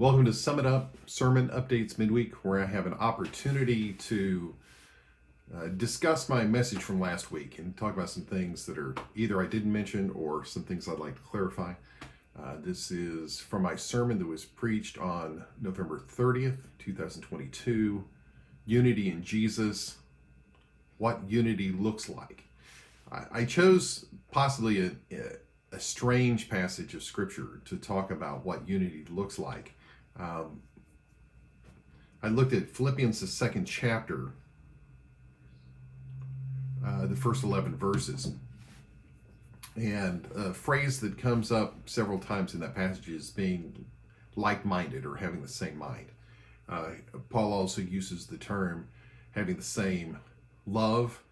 Welcome to Sum It Up Sermon Updates Midweek, where I have an opportunity to discuss my message from last week and talk about some things that are either I didn't mention or some things I'd like to clarify. This is from my sermon that was preached on November 30th, 2022, Unity in Jesus, what unity looks like. I chose possibly a strange passage of Scripture to talk about what unity looks like. I looked at Philippians, the second chapter, the first 11 verses. And a phrase that comes up several times in that passage is being like-minded or having the same mind. Paul also uses the term having the same love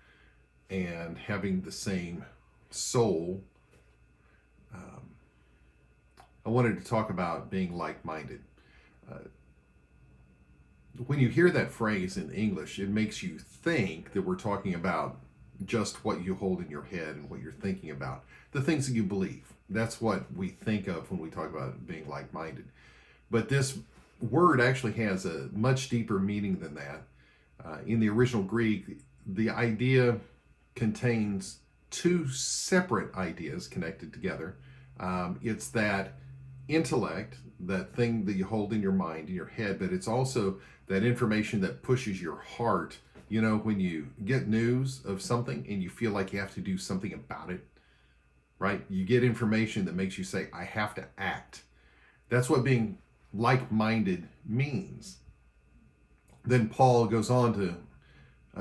and having the same soul. I wanted to talk about being like-minded. When you hear that phrase in English, it makes you think that we're talking about just what you hold in your head and what you're thinking about, the things that you believe. That's what we think of when we talk about being like-minded. But this word actually has a much deeper meaning than that. In the original Greek, the idea contains two separate ideas connected together. It's that intellect, that thing that you hold in your mind, in your head, but it's also that information that pushes your heart. You know, when you get news of something and you feel like you have to do something about it, right? You get information that makes you say, I have to act. That's what being like-minded means. Then Paul goes on to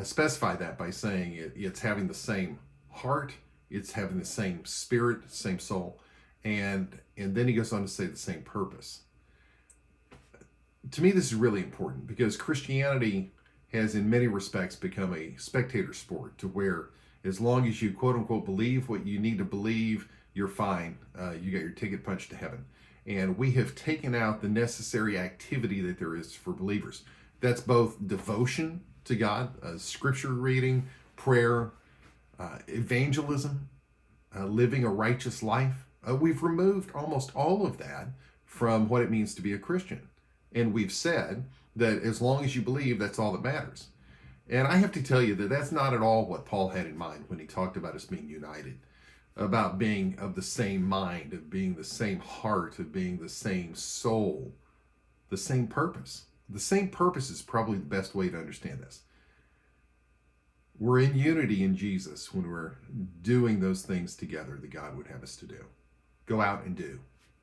specify that by saying it's having the same heart, it's having the same spirit, same soul, and then he goes on to say the same purpose. To me, this is really important because Christianity has in many respects become a spectator sport, to where as long as you quote unquote believe what you need to believe, you're fine. You got your ticket punched to heaven. And we have taken out the necessary activity that there is for believers. That's both devotion to God, scripture reading, prayer, evangelism, living a righteous life. We've removed almost all of that from what it means to be a Christian. And we've said that as long as you believe, that's all that matters. And I have to tell you that that's not at all what Paul had in mind when he talked about us being united, about being of the same mind, of being the same heart, of being the same soul, the same purpose. The same purpose is probably the best way to understand this. We're in unity in Jesus when we're doing those things together that God would have us to do. Go out and do.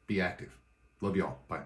Be active. Love you all. Bye.